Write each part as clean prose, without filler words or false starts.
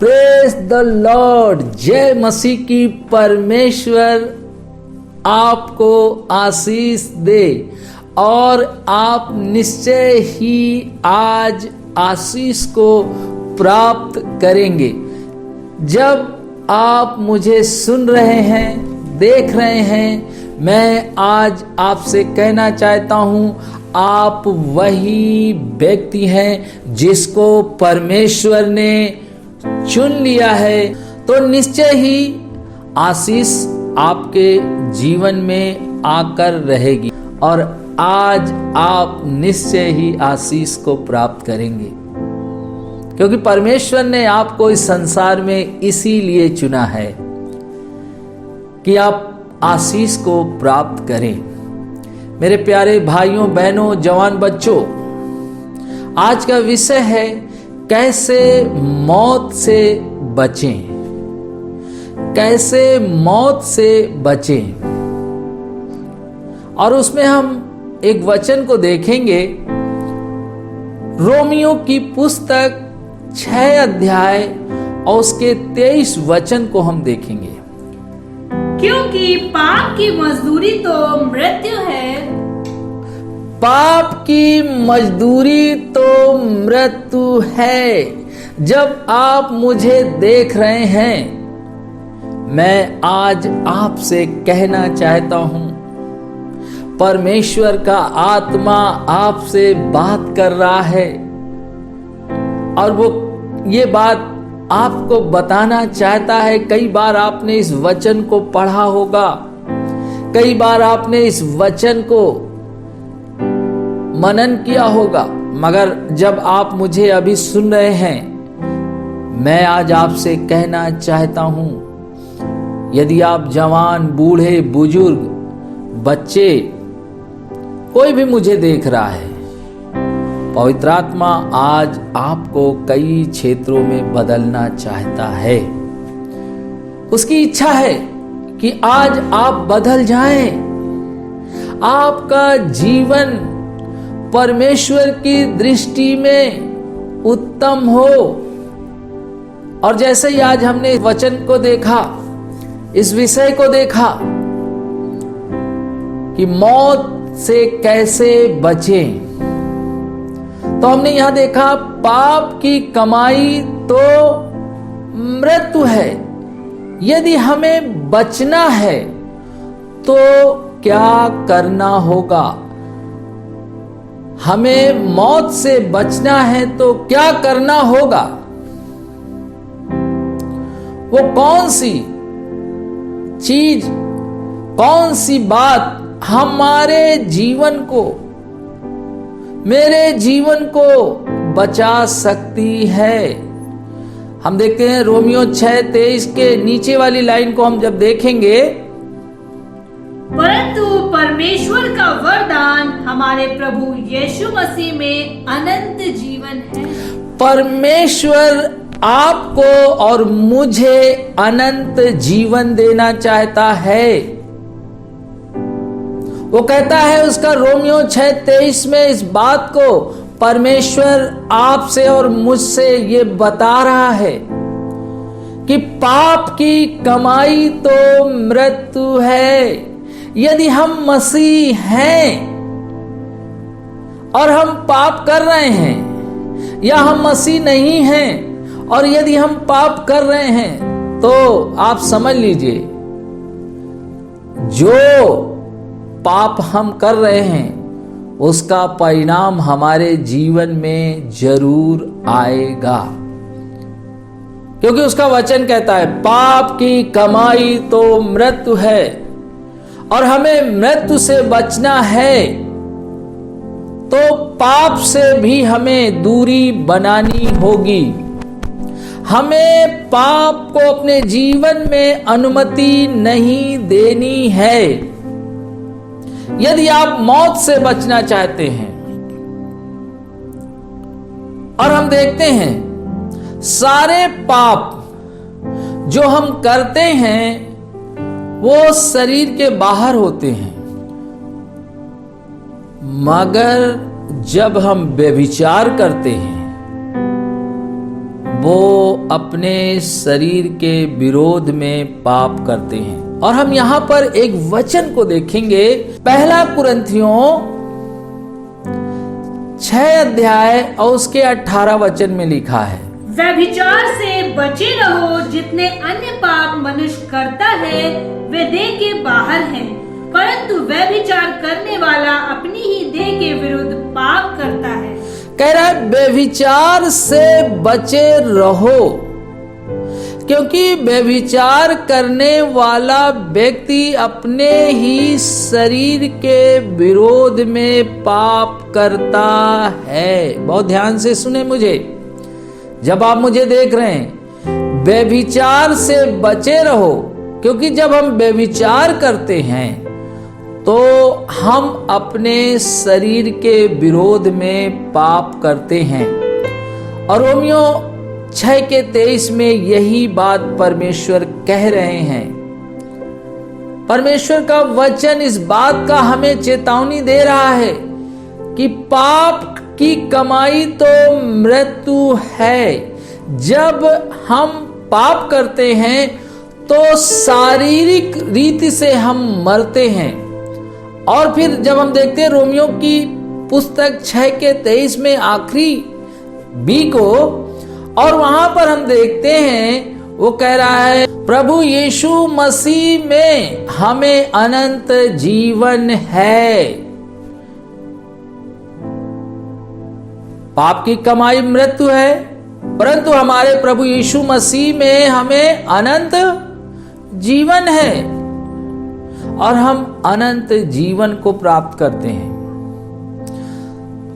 Praise the Lord. जय मसीह की। परमेश्वर आपको आशीष दे और आप निश्चय ही आज आशीष को प्राप्त करेंगे। जब आप मुझे सुन रहे हैं, देख रहे हैं, मैं आज आपसे कहना चाहता हूं, आप वही व्यक्ति हैं जिसको परमेश्वर ने चुन लिया है, तो निश्चय ही आशीष आपके जीवन में आकर रहेगी और आज आप निश्चय ही आशीष को प्राप्त करेंगे, क्योंकि परमेश्वर ने आपको इस संसार में इसीलिए चुना है कि आप आशीष को प्राप्त करें। मेरे प्यारे भाइयों बहनों, जवान बच्चों, आज का विषय है कैसे मौत से बचें। कैसे मौत से बचें, और उसमें हम एक वचन को देखेंगे। रोमियो की पुस्तक 6 अध्याय और उसके 23 वचन को हम देखेंगे। क्योंकि पाप की मजदूरी तो मृत्यु है। पाप की मजदूरी तो मृत्यु है। जब आप मुझे देख रहे हैं, मैं आज आपसे कहना चाहता हूं, परमेश्वर का आत्मा आपसे बात कर रहा है और वो ये बात आपको बताना चाहता है। कई बार आपने इस वचन को पढ़ा होगा, कई बार आपने इस वचन को मनन किया होगा, मगर जब आप मुझे अभी सुन रहे हैं, मैं आज आपसे कहना चाहता हूं, यदि आप जवान, बूढ़े, बुजुर्ग, बच्चे, कोई भी मुझे देख रहा है, पवित्र आत्मा आज आपको कई क्षेत्रों में बदलना चाहता है। उसकी इच्छा है कि आज आप बदल जाएं, आपका जीवन परमेश्वर की दृष्टि में उत्तम हो। और जैसे ही आज हमने वचन को देखा, इस विषय को देखा कि मौत से कैसे बचें, तो हमने यहां देखा पाप की कमाई तो मृत्यु है। यदि हमें बचना है तो क्या करना होगा? हमें मौत से बचना है तो क्या करना होगा? वो कौन सी चीज, कौन सी बात हमारे जीवन को, मेरे जीवन को बचा सकती है? हम देखते हैं रोमियो 6:23 के नीचे वाली लाइन को हम जब देखेंगे, परंतु परमेश्वर का वरदान हमारे प्रभु यीशु मसीह में अनंत जीवन है। परमेश्वर आपको और मुझे अनंत जीवन देना चाहता है। वो कहता है उसका रोमियो 6:23 में इस बात को परमेश्वर आपसे और मुझसे ये बता रहा है कि पाप की कमाई तो मृत्यु है। यदि हम मसीह हैं और हम पाप कर रहे हैं, या हम मसीह नहीं हैं और यदि हम पाप कर रहे हैं, तो आप समझ लीजिए जो पाप हम कर रहे हैं उसका परिणाम हमारे जीवन में जरूर आएगा, क्योंकि उसका वचन कहता है पाप की कमाई तो मृत्यु है और हमें मृत्यु से बचना है, तो पाप से भी हमें दूरी बनानी होगी। हमें पाप को अपने जीवन में अनुमति नहीं देनी है। यदि आप मौत से बचना चाहते हैं, और हम देखते हैं सारे पाप जो हम करते हैं वो शरीर के बाहर होते हैं, मगर जब हम व्यभिचार करते हैं वो अपने शरीर के विरोध में पाप करते हैं। और हम यहां पर एक वचन को देखेंगे, पहला कुरिन्थियों 6 अध्याय और उसके 18 वचन में लिखा है, व्यभिचार से बचे रहो, जितने अन्य पाप मनुष्य करता है वे देह के बाहर है, परंतु व्यभिचार करने वाला अपनी ही देह के विरुद्ध पाप करता है। कह रहा है व्यभिचार से बचे रहो, क्योंकि व्यभिचार करने वाला व्यक्ति अपने ही शरीर के विरोध में पाप करता है। बहुत ध्यान से सुने मुझे, जब आप मुझे देख रहे हैं, व्यभिचार से बचे रहो, क्योंकि जब हम व्यभिचार करते हैं तो हम अपने शरीर के विरोध में पाप करते हैं। और रोमियो 6:23 में यही बात परमेश्वर कह रहे हैं। परमेश्वर का वचन इस बात का हमें चेतावनी दे रहा है कि पाप की कमाई तो मृत्यु है। जब हम पाप करते हैं तो शारीरिक रीति से हम मरते हैं। और फिर जब हम देखते हैं रोमियो की पुस्तक 6:23 में आखिरी बी को, और वहां पर हम देखते हैं वो कह रहा है, प्रभु यीशु मसीह में हमें अनंत जीवन है। पाप की कमाई मृत्यु है, परंतु हमारे प्रभु यीशु मसीह में हमें अनंत जीवन है और हम अनंत जीवन को प्राप्त करते हैं।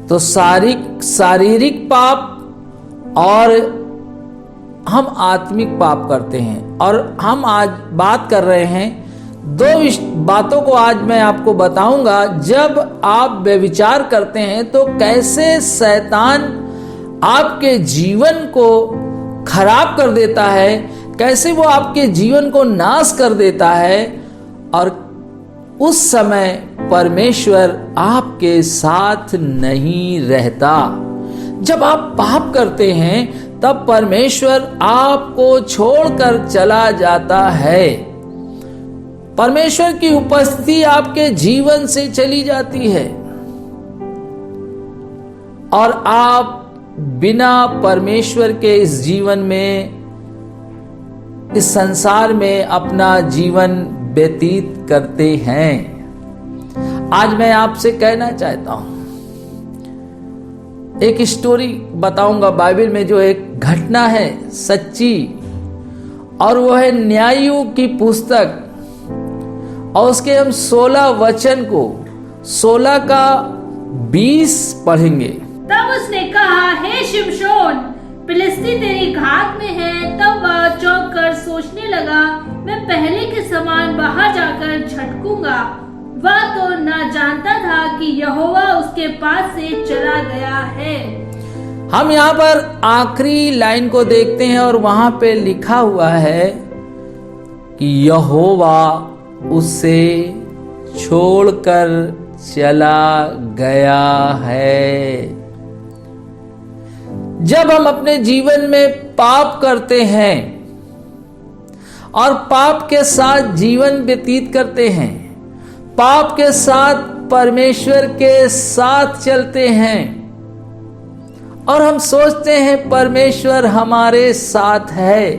तो शारीरिक पाप और हम आत्मिक पाप करते हैं। और हम आज बात कर रहे हैं, 2 बातों को आज मैं आपको बताऊंगा। जब आप व्यभिचार करते हैं तो कैसे शैतान आपके जीवन को खराब कर देता है, कैसे वो आपके जीवन को नाश कर देता है, और उस समय परमेश्वर आपके साथ नहीं रहता। जब आप पाप करते हैं तब परमेश्वर आपको छोड़कर चला जाता है। परमेश्वर की उपस्थिति आपके जीवन से चली जाती है और आप बिना परमेश्वर के इस जीवन में, इस संसार में अपना जीवन व्यतीत करते हैं। आज मैं आपसे कहना चाहता हूं, एक स्टोरी बताऊंगा बाइबल में, जो एक घटना है सच्ची, और वो है न्याययुग की पुस्तक, और उसके हम 16 वचन को 16 का 20 पढ़ेंगे। तब उसने कहा, हे शिमशोन, फिलिस्ती तेरी घात में है। तब वह चौंक कर सोचने लगा, मैं पहले के समान बाहर जाकर झटकूंगा। वह तो न जानता था कि यहोवा उसके पास से चला गया है। हम यहाँ पर आखिरी लाइन को देखते हैं और वहां पे लिखा हुआ है कि यहोवा उसे छोड़कर चला गया है। जब हम अपने जीवन में पाप करते हैं और पाप के साथ जीवन व्यतीत करते हैं, पाप के साथ परमेश्वर के साथ चलते हैं और हम सोचते हैं परमेश्वर हमारे साथ है,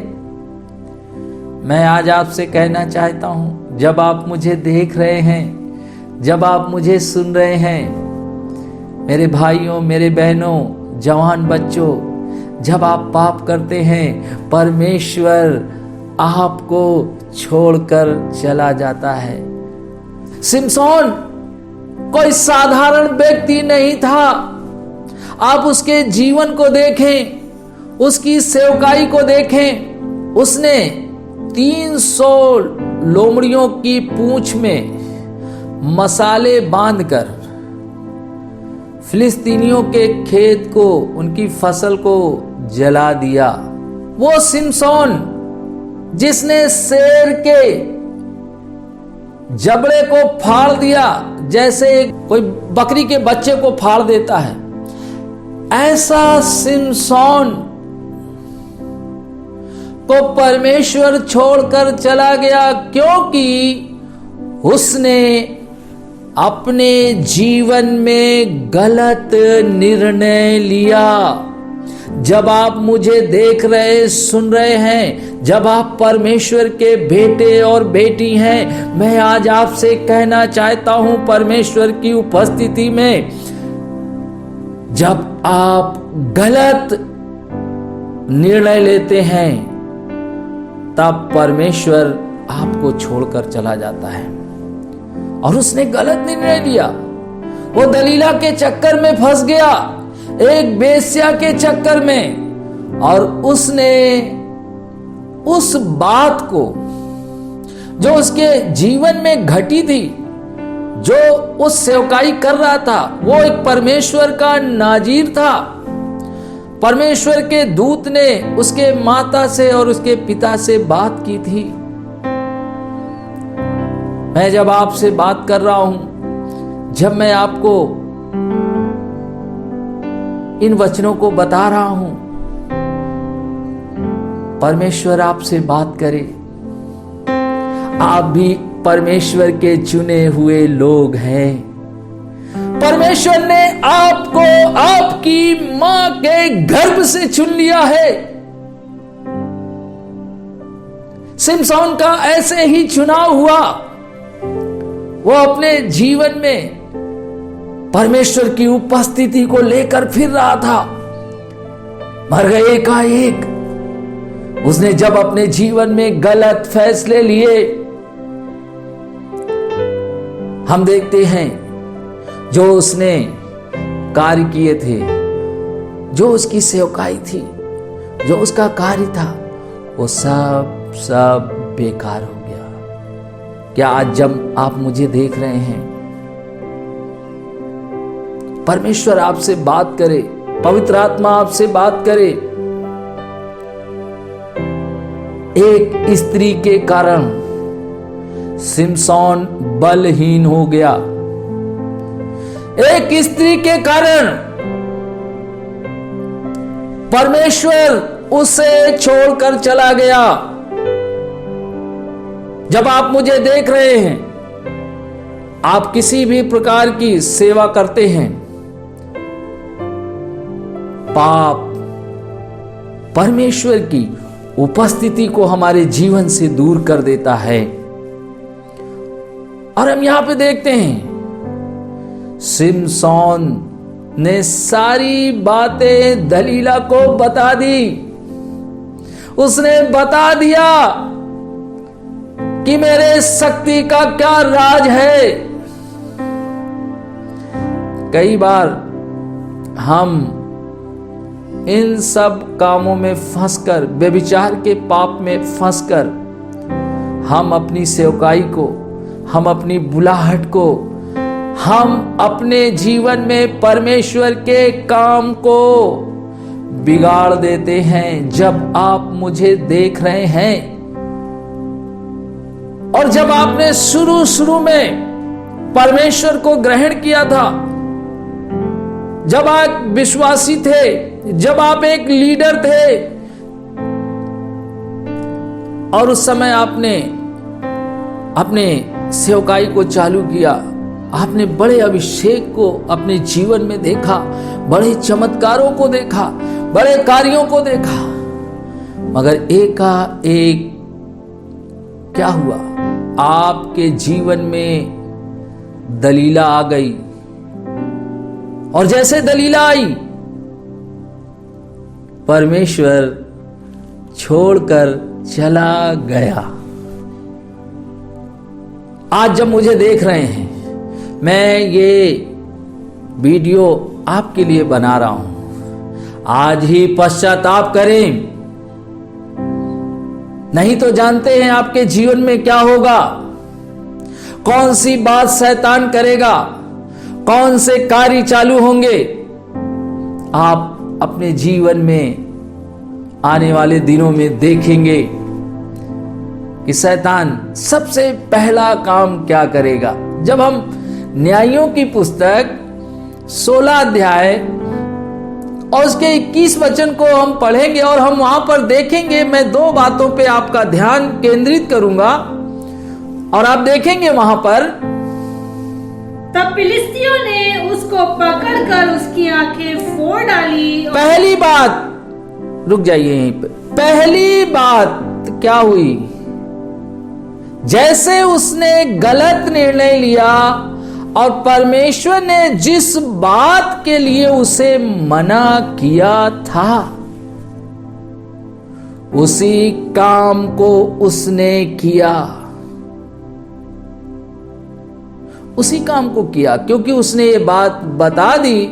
मैं आज आपसे कहना चाहता हूं, जब आप मुझे देख रहे हैं, जब आप मुझे सुन रहे हैं, मेरे भाइयों, मेरे बहनों, जवान बच्चों, जब आप पाप करते हैं परमेश्वर आपको छोड़कर चला जाता है। सिमसोन कोई साधारण व्यक्ति नहीं था। आप उसके जीवन को देखें, उसकी सेवकाई को देखें। उसने 300 लोमड़ियों की पूंछ में मसाले बांधकर फिलिस्तीनियों के खेत को, उनकी फसल को जला दिया। वो सिमसोन जिसने शेर के जबड़े को फाड़ दिया जैसे कोई बकरी के बच्चे को फाड़ देता है, ऐसा शिमशोन को परमेश्वर छोड़कर चला गया, क्योंकि उसने अपने जीवन में गलत निर्णय लिया। जब आप मुझे देख रहे, सुन रहे हैं, जब आप परमेश्वर के बेटे और बेटी हैं, मैं आज आपसे कहना चाहता हूं, परमेश्वर की उपस्थिति में जब आप गलत निर्णय लेते हैं तब परमेश्वर आपको छोड़कर चला जाता है। और उसने गलत निर्णय लिया। वो दलीला के चक्कर में फंस गया, एक बेश्या के चक्कर में, और उसने उस बात को जो उसके जीवन में घटी थी, जो उस सेवकाई कर रहा था, वो एक परमेश्वर का नाजीर था। परमेश्वर के दूत ने उसके माता से और उसके पिता से बात की थी। मैं जब आपसे बात कर रहा हूं, जब मैं आपको इन वचनों को बता रहा हूं, परमेश्वर आपसे बात करे। आप भी परमेश्वर के चुने हुए लोग हैं। परमेश्वर ने आपको आपकी मां के गर्भ से चुन लिया है। शिमशोन का ऐसे ही चुनाव हुआ। वो अपने जीवन में परमेश्वर की उपस्थिति को लेकर फिर रहा था, मर गए एकाएक। उसने जब अपने जीवन में गलत फैसले लिए, हम देखते हैं जो उसने कार्य किए थे, जो उसकी सेवकाई थी, जो उसका कार्य था, वो सब बेकार हो गया। क्या आज जब आप मुझे देख रहे हैं, परमेश्वर आपसे बात करे, पवित्र आत्मा आपसे बात करे, एक स्त्री के कारण शिमशोन बलहीन हो गया। एक स्त्री के कारण परमेश्वर उसे छोड़कर चला गया। जब आप मुझे देख रहे हैं, आप किसी भी प्रकार की सेवा करते हैं, पाप परमेश्वर की उपस्थिति को हमारे जीवन से दूर कर देता है। और हम यहां पे देखते हैं, शिमशोन ने सारी बातें दलीला को बता दी। उसने बता दिया कि मेरे शक्ति का क्या राज है। कई बार हम इन सब कामों में फंसकर, व्यभिचार के पाप में फंसकर, हम अपनी सेवकाई को, हम अपनी बुलाहट को, हम अपने जीवन में परमेश्वर के काम को बिगाड़ देते हैं। जब आप मुझे देख रहे हैं और जब आपने शुरू में परमेश्वर को ग्रहण किया था, जब आप विश्वासी थे, जब आप एक लीडर थे, और उस समय आपने अपने सेवकाई को चालू किया, आपने बड़े अभिषेक को अपने जीवन में देखा, बड़े चमत्कारों को देखा, बड़े कार्यों को देखा, मगर एकाएक क्या हुआ? आपके जीवन में दलीला आ गई, और जैसे दलीला आई, परमेश्वर छोड़कर चला गया। आज जब मुझे देख रहे हैं, मैं ये वीडियो आपके लिए बना रहा हूं। आज ही पश्चाताप करें, नहीं तो जानते हैं आपके जीवन में क्या होगा। कौन सी बात शैतान करेगा, कौन से कार्य चालू होंगे, आप अपने जीवन में आने वाले दिनों में देखेंगे। कि शैतान सबसे पहला काम क्या करेगा। जब हम न्यायों की पुस्तक 16 अध्याय और उसके 21 वचन को हम पढ़ेंगे और हम वहां पर देखेंगे, मैं 2 बातों पे आपका ध्यान केंद्रित करूंगा और आप देखेंगे वहां पर, तब फिलिस्तियों ने उसको पकड़कर उसकी आंखें फोड़ डाली। पहली बात, रुक जाइए यहीं पे, पहली बात क्या हुई, जैसे उसने गलत निर्णय लिया और परमेश्वर ने जिस बात के लिए उसे मना किया था उसी काम को उसने किया, उसी काम को किया, क्योंकि उसने ये बात बता दी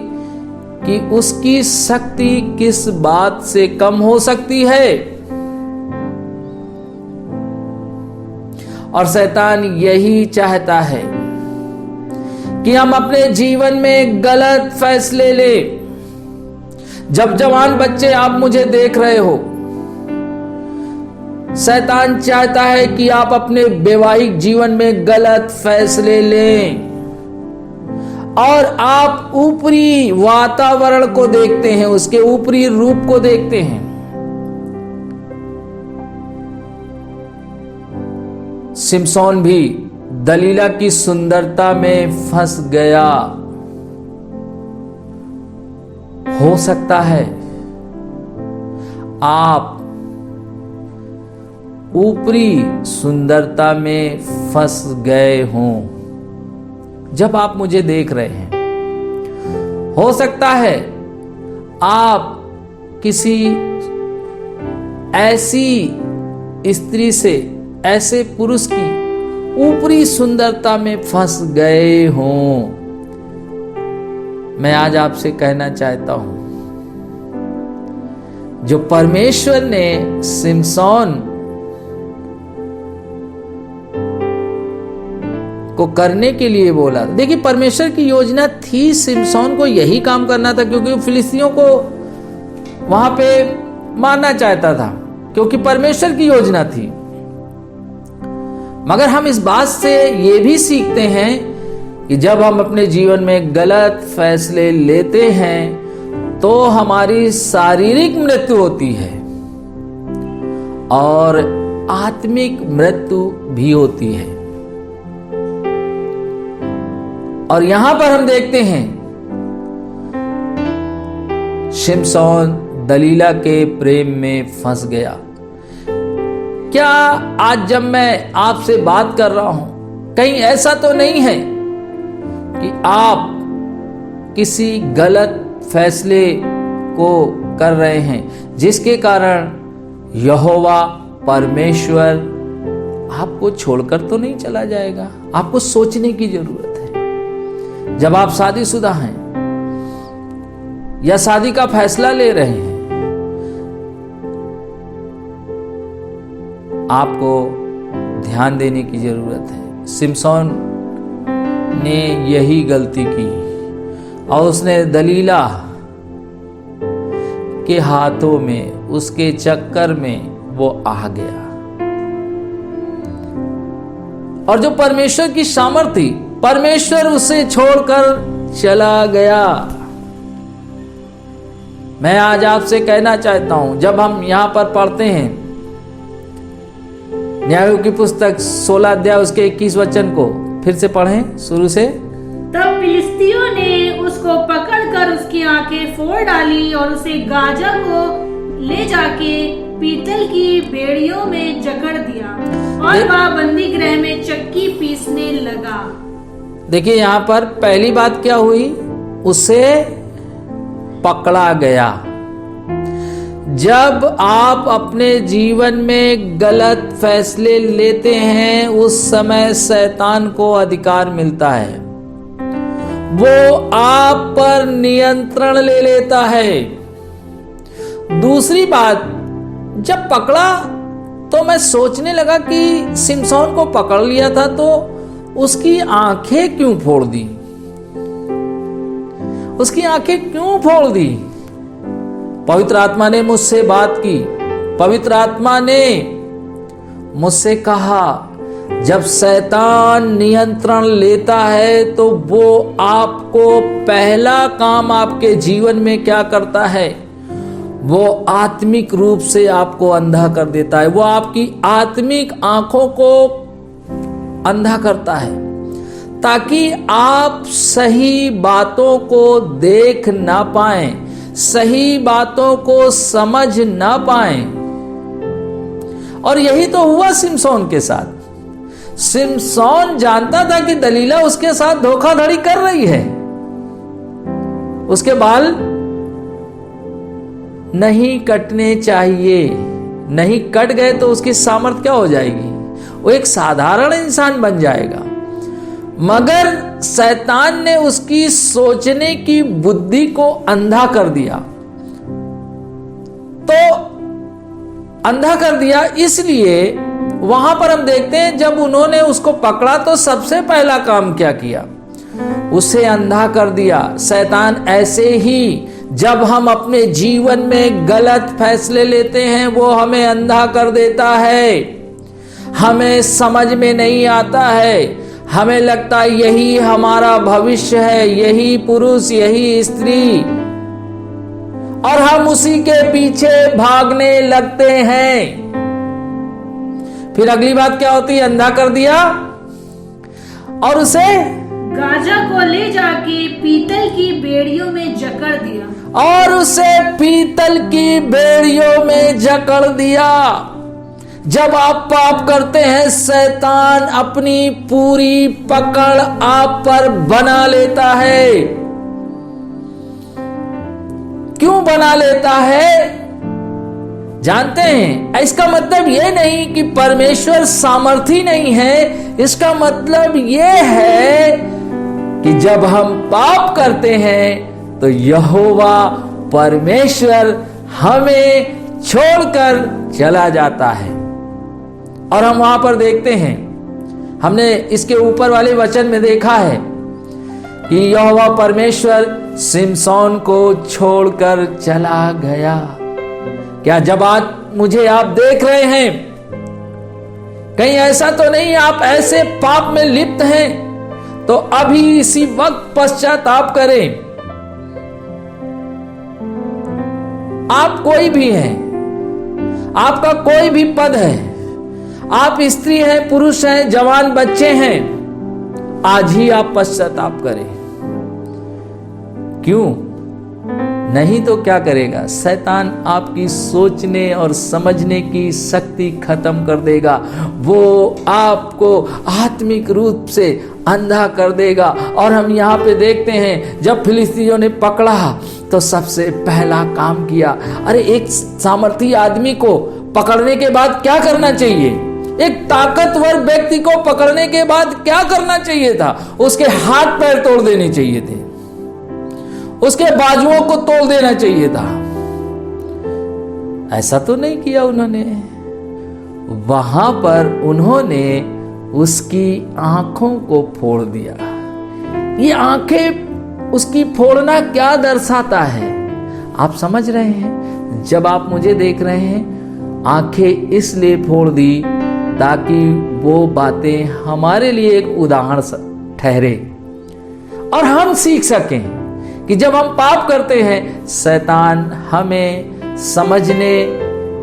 कि उसकी शक्ति किस बात से कम हो सकती है। और शैतान यही चाहता है कि हम अपने जीवन में गलत फैसले ले। जब जवान बच्चे आप मुझे देख रहे हो, शैतान चाहता है कि आप अपने वैवाहिक जीवन में गलत फैसले लें और आप ऊपरी वातावरण को देखते हैं, उसके ऊपरी रूप को देखते हैं। सिमसोन भी दलीला की सुंदरता में फंस गया। हो सकता है आप ऊपरी सुंदरता में फंस गए हों जब आप मुझे देख रहे हैं। हो सकता है आप किसी ऐसी स्त्री से, ऐसे पुरुष की ऊपरी सुंदरता में फंस गए हों। मैं आज आपसे कहना चाहता हूं, जो परमेश्वर ने सिमसोन को करने के लिए बोला, देखिए परमेश्वर की योजना थी सिमसोन को यही काम करना था, क्योंकि वो फिलिस्तियों को वहां पे मारना चाहता था, क्योंकि परमेश्वर की योजना थी। मगर हम इस बात से ये भी सीखते हैं कि जब हम अपने जीवन में गलत फैसले लेते हैं तो हमारी शारीरिक मृत्यु होती है और आत्मिक मृत्यु भी होती है। और यहां पर हम देखते हैं शिमशोन दलीला के प्रेम में फंस गया। क्या आज जब मैं आपसे बात कर रहा हूं, कहीं ऐसा तो नहीं है कि आप किसी गलत फैसले को कर रहे हैं जिसके कारण यहोवा परमेश्वर आपको छोड़कर तो नहीं चला जाएगा? आपको सोचने की जरूरत है। जब आप शादीशुदा हैं या शादी का फैसला ले रहे हैं, आपको ध्यान देने की जरूरत है। सिमसोन ने यही गलती की और उसने दलीला के हाथों में, उसके चक्कर में वो आ गया। और जो परमेश्वर की सामर्थ थी, परमेश्वर उसे छोड़कर चला गया। मैं आज आपसे कहना चाहता हूं, जब हम यहां पर पढ़ते हैं न्यायों की पुस्तक 16 अध्याय उसके 21 वचन को, फिर से पढ़ें शुरू से। तब फिलिस्तियों ने उसको पकड़कर उसकी आंखें फोड़ डाली और उसे गाजा को ले जाके पीतल की बेड़ियों में जकड़ दिया और वह बंदी गृह में चक्की पीसने लगा। देखिए यहां पर पहली बात क्या हुई, उसे पकड़ा गया। जब आप अपने जीवन में गलत फैसले लेते हैं, उस समय शैतान को अधिकार मिलता है, वो आप पर नियंत्रण ले लेता है। दूसरी बात, जब पकड़ा तो मैं सोचने लगा कि सिमसोन को पकड़ लिया था तो उसकी आंखें क्यों फोड़ दी, उसकी आंखें क्यों फोड़ दी? पवित्र आत्मा ने मुझसे बात की, पवित्र आत्मा ने मुझसे कहा, जब शैतान नियंत्रण लेता है तो वो आपको पहला काम आपके जीवन में क्या करता है, वो आत्मिक रूप से आपको अंधा कर देता है। वो आपकी आत्मिक आंखों को अंधा करता है ताकि आप सही बातों को देख ना पाएं, सही बातों को समझ ना पाएं। और यही तो हुआ सिमसोन के साथ। सिमसोन जानता था कि दलीला उसके साथ धोखाधड़ी कर रही है, उसके बाल नहीं कटने चाहिए, नहीं कट गए तो उसकी सामर्थ क्या हो जाएगी, वो एक साधारण इंसान बन जाएगा। मगर शैतान ने उसकी सोचने की बुद्धि को अंधा कर दिया। तो अंधा कर दिया, इसलिए वहां पर हम देखते हैं जब उन्होंने उसको पकड़ा तो सबसे पहला काम क्या किया, उसे अंधा कर दिया। शैतान ऐसे ही जब हम अपने जीवन में गलत फैसले लेते हैं वो हमें अंधा कर देता है। हमें समझ में नहीं आता है, हमें लगता है यही हमारा भविष्य है, यही पुरुष, यही स्त्री, और हम उसी के पीछे भागने लगते हैं। फिर अगली बात क्या होती है, अंधा कर दिया और उसे गाजा को ले जाके पीतल की बेड़ियों में जकड़ दिया, और उसे पीतल की बेड़ियों में जकड़ दिया। जब आप पाप करते हैं शैतान अपनी पूरी पकड़ आप पर बना लेता है। क्यों बना लेता है जानते हैं? इसका मतलब यह नहीं कि परमेश्वर सामर्थी नहीं है, इसका मतलब यह है कि जब हम पाप करते हैं तो यहोवा परमेश्वर हमें छोड़कर चला जाता है। और हम वहां पर देखते हैं, हमने इसके ऊपर वाले वचन में देखा है कि यहोवा परमेश्वर सिमसोन को छोड़कर चला गया। क्या जब आज मुझे आप देख रहे हैं, कहीं ऐसा तो नहीं आप ऐसे पाप में लिप्त हैं, तो अभी इसी वक्त पश्चाताप करें। आप कोई भी हैं, आपका कोई भी पद है, आप स्त्री हैं, पुरुष हैं, जवान बच्चे हैं, आज ही आप पश्चाताप करें। क्यों? नहीं तो क्या करेगा शैतान, आपकी सोचने और समझने की शक्ति खत्म कर देगा। वो आपको आत्मिक रूप से अंधा कर देगा। और हम यहाँ पे देखते हैं जब फिलिस्तीनियों ने पकड़ा तो सबसे पहला काम किया, अरे एक सामर्थी आदमी को पकड़ने के बाद क्या करना चाहिए, एक ताकतवर व्यक्ति को पकड़ने के बाद क्या करना चाहिए था, उसके हाथ पैर तोड़ देने चाहिए थे, उसके बाजुओं को तोड़ देना चाहिए था। ऐसा तो नहीं किया उन्होंने। वहां पर उन्होंने उसकी आंखों को फोड़ दिया। ये आंखें उसकी फोड़ना क्या दर्शाता है, आप समझ रहे हैं? जब आप मुझे देख रहे हैं, आंखें इसलिए फोड़ दी ताकि वो बातें हमारे लिए एक उदाहरण ठहरे और हम सीख सकें कि जब हम पाप करते हैं शैतान हमें समझने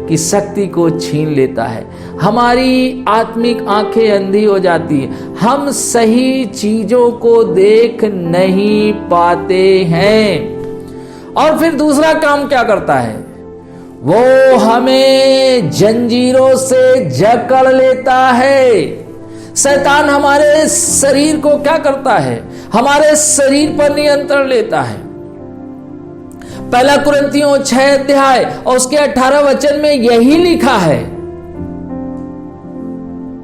की शक्ति को छीन लेता है, हमारी आत्मिक आंखें अंधी हो जाती हैं, हम सही चीजों को देख नहीं पाते हैं। और फिर दूसरा काम क्या करता है, वो हमें जंजीरों से जकड़ लेता है। शैतान हमारे शरीर को क्या करता है, हमारे शरीर पर नियंत्रण लेता है। पहला कुरिन्थियों 6 अध्याय और उसके 18 वचन में यही लिखा है।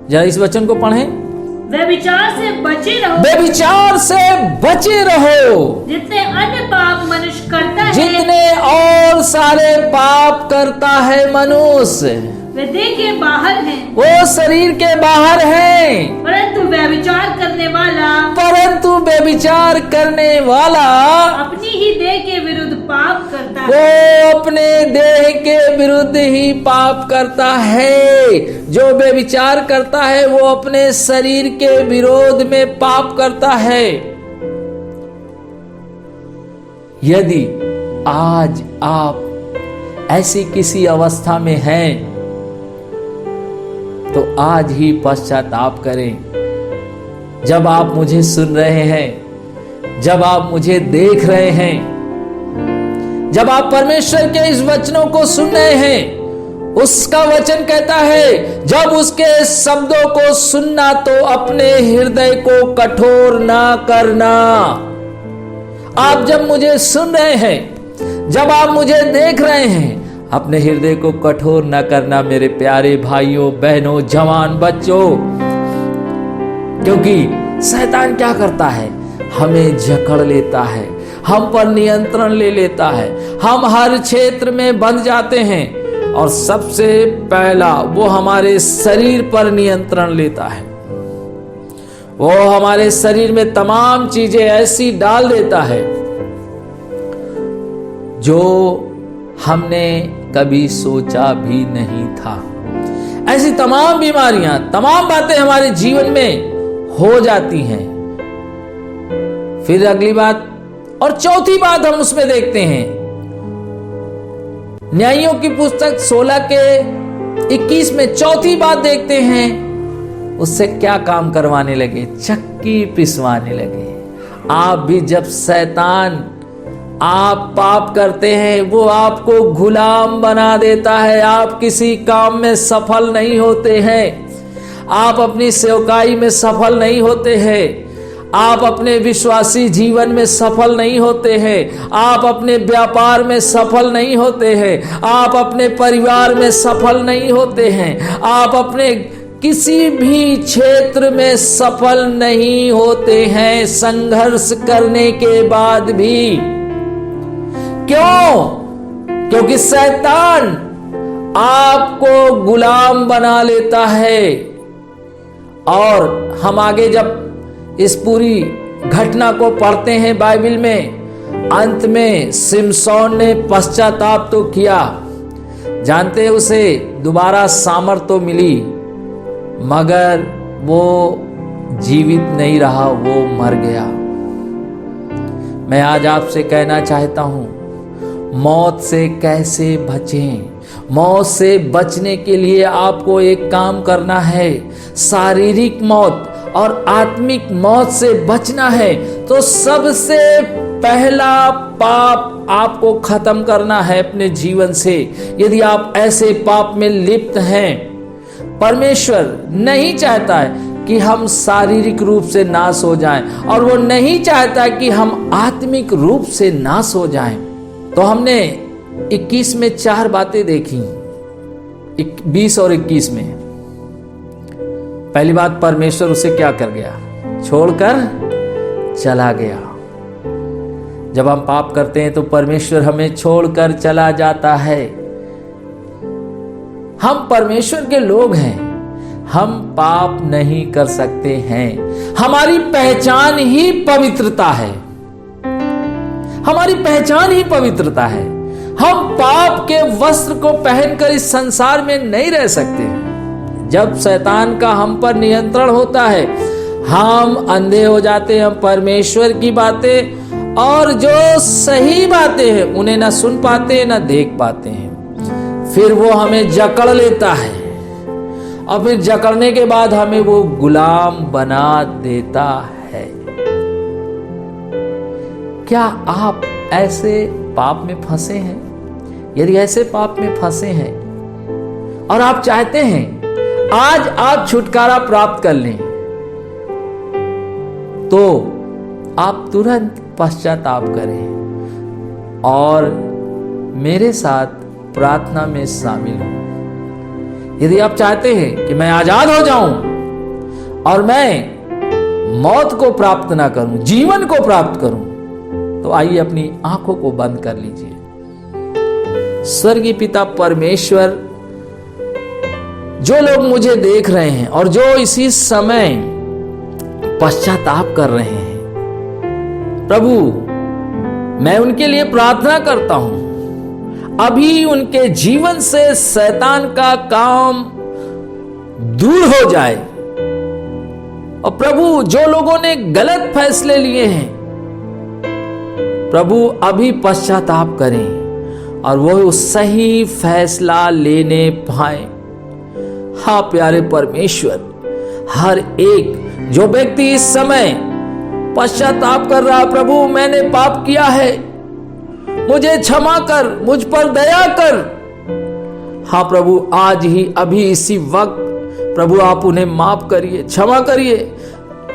जरा इस वचन को पढ़ें। व्यभिचार से बचे रहो, व्यभिचार से बचे रहो, जितने अन्य पाप मनुष्य करता है, जितने और सारे पाप करता है मनुष्य। वे देह के बाहर हैं, वो शरीर के बाहर हैं, परंतु व्यभिचार करने वाला अपनी ही देह के विरुद्ध पाप करता है। वो अपने देह के विरुद्ध ही पाप करता है। जो व्यभिचार करता है वो अपने शरीर के विरोध में पाप करता है। यदि आज आप ऐसी किसी अवस्था में हैं तो आज ही पश्चाताप करें। जब आप मुझे सुन रहे हैं, जब आप मुझे देख रहे हैं, जब आप परमेश्वर के इस वचनों को सुन रहे हैं, उसका वचन कहता है जब उसके शब्दों को सुनना तो अपने हृदय को कठोर ना करना। आप जब मुझे सुन रहे हैं, जब आप मुझे देख रहे हैं, अपने हृदय को कठोर न करना मेरे प्यारे भाइयों बहनों जवान बच्चों। क्योंकि शैतान क्या करता है, हमें जकड़ लेता है, हम पर नियंत्रण ले लेता है, हम हर क्षेत्र में बंध जाते हैं और सबसे पहला वो हमारे शरीर पर नियंत्रण लेता है। वो हमारे शरीर में तमाम चीजें ऐसी डाल देता है जो हमने कभी सोचा भी नहीं था। ऐसी तमाम बीमारियां, तमाम बातें हमारे जीवन में हो जाती हैं। फिर अगली बात और चौथी बात हम उसमें देखते हैं, न्यायियों की पुस्तक 16 के 21 में चौथी बात देखते हैं, उससे क्या काम करवाने लगे, चक्की पिसवाने लगे। आप भी जब शैतान आप पाप करते हैं वो आपको गुलाम बना देता है। आप किसी काम में सफल नहीं होते हैं, आप अपनी सेवकाई में सफल नहीं होते हैं, आप अपने विश्वासी जीवन में सफल नहीं होते हैं, आप अपने व्यापार में सफल नहीं होते हैं, आप अपने परिवार में सफल नहीं होते हैं, आप अपने किसी भी क्षेत्र में सफल नहीं होते हैं संघर्ष करने के बाद भी। क्यों? क्योंकि शैतान आपको गुलाम बना लेता है। और हम आगे जब इस पूरी घटना को पढ़ते हैं बाइबल में, अंत में सिमसोन ने पश्चाताप तो किया, जानते हैं उसे दोबारा सामर्थ तो मिली, मगर वो जीवित नहीं रहा, वो मर गया। मैं आज आपसे कहना चाहता हूं, मौत से कैसे बचें। मौत से बचने के लिए आपको एक काम करना है, शारीरिक मौत और आत्मिक मौत से बचना है तो सबसे पहला पाप आपको खत्म करना है अपने जीवन से। यदि आप ऐसे पाप में लिप्त हैं, परमेश्वर नहीं चाहता है कि हम शारीरिक रूप से नाश हो जाएं और वो नहीं चाहता कि हम आत्मिक रूप से नाश हो जाएं। तो हमने 21 में 4 बातें देखी, 20 और 21 में। पहली बात, परमेश्वर उसे क्या कर गया, छोड़कर चला गया। जब हम पाप करते हैं तो परमेश्वर हमें छोड़कर चला जाता है। हम परमेश्वर के लोग हैं, हम पाप नहीं कर सकते हैं। हमारी पहचान ही पवित्रता है, हमारी पहचान ही पवित्रता है। हम पाप के वस्त्र को पहनकर इस संसार में नहीं रह सकते। जब शैतान का हम पर नियंत्रण होता है, हम अंधे हो जाते हैं। हम परमेश्वर की बातें और जो सही बातें हैं उन्हें ना सुन पाते हैं ना देख पाते हैं। फिर वो हमें जकड़ लेता है और फिर जकड़ने के बाद हमें वो गुलाम बना देता है। क्या आप ऐसे पाप में फंसे हैं? यदि ऐसे पाप में फंसे हैं और आप चाहते हैं आज आप छुटकारा प्राप्त कर लें, तो आप तुरंत पश्चाताप करें और मेरे साथ प्रार्थना में शामिल हो। यदि आप चाहते हैं कि मैं आजाद हो जाऊं और मैं मौत को प्राप्त ना करूं, जीवन को प्राप्त करूं, तो आइए अपनी आंखों को बंद कर लीजिए। स्वर्गीय पिता परमेश्वर, जो लोग मुझे देख रहे हैं और जो इसी समय पश्चाताप कर रहे हैं, प्रभु मैं उनके लिए प्रार्थना करता हूं, अभी उनके जीवन से शैतान का काम दूर हो जाए। और प्रभु जो लोगों ने गलत फैसले लिए हैं, प्रभु अभी पश्चाताप करें और वो सही फैसला लेने पाए। हाँ प्यारे परमेश्वर, हर एक जो व्यक्ति इस समय पश्चाताप कर रहा, प्रभु मैंने पाप किया है, मुझे क्षमा कर, मुझ पर दया कर। हाँ प्रभु आज ही अभी इसी वक्त प्रभु आप उन्हें माफ करिए, क्षमा करिए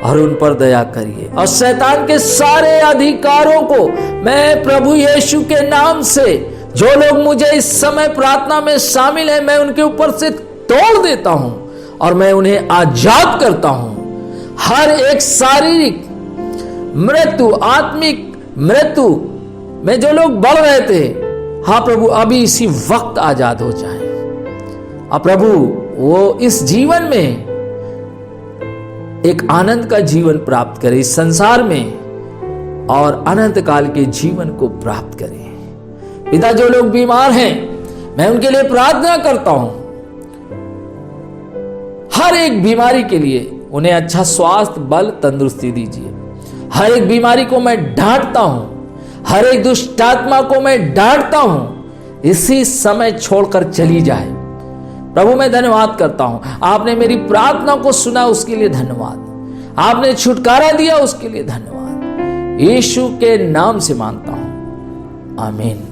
और उन पर दया करिए। और शैतान के सारे अधिकारों को मैं प्रभु यीशु के नाम से, जो लोग मुझे इस समय प्रार्थना में शामिल हैं, मैं उनके ऊपर से तोड़ देता हूं और मैं उन्हें आजाद करता हूं। हर एक शारीरिक मृत्यु, आत्मिक मृत्यु में जो लोग बढ़ रहे थे, हाँ प्रभु अभी इसी वक्त आजाद हो जाए। और प्रभु वो इस जीवन में एक आनंद का जीवन प्राप्त करे, इस संसार में, और अनंत काल के जीवन को प्राप्त करें। पिता जो लोग बीमार हैं, मैं उनके लिए प्रार्थना करता हूं, हर एक बीमारी के लिए उन्हें अच्छा स्वास्थ्य, बल, तंदुरुस्ती दीजिए। हर एक बीमारी को मैं डांटता हूं, हर एक दुष्ट आत्मा को मैं डांटता हूं, इसी समय छोड़कर चली जाए। प्रभु मैं धन्यवाद करता हूं, आपने मेरी प्रार्थना को सुना उसके लिए धन्यवाद, आपने छुटकारा दिया उसके लिए धन्यवाद। यीशु के नाम से मांगता हूं, आमीन।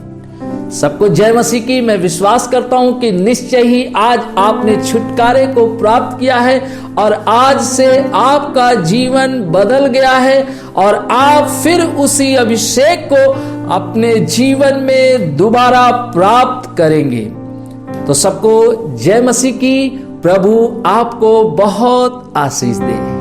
सबको जय मसीह की। मैं विश्वास करता हूं कि निश्चय ही आज आपने छुटकारे को प्राप्त किया है और आज से आपका जीवन बदल गया है और आप फिर उसी अभिषेक को अपने जीवन में दोबारा प्राप्त करेंगे। तो सबको जय मसीह की। प्रभु आपको बहुत आशीष दे।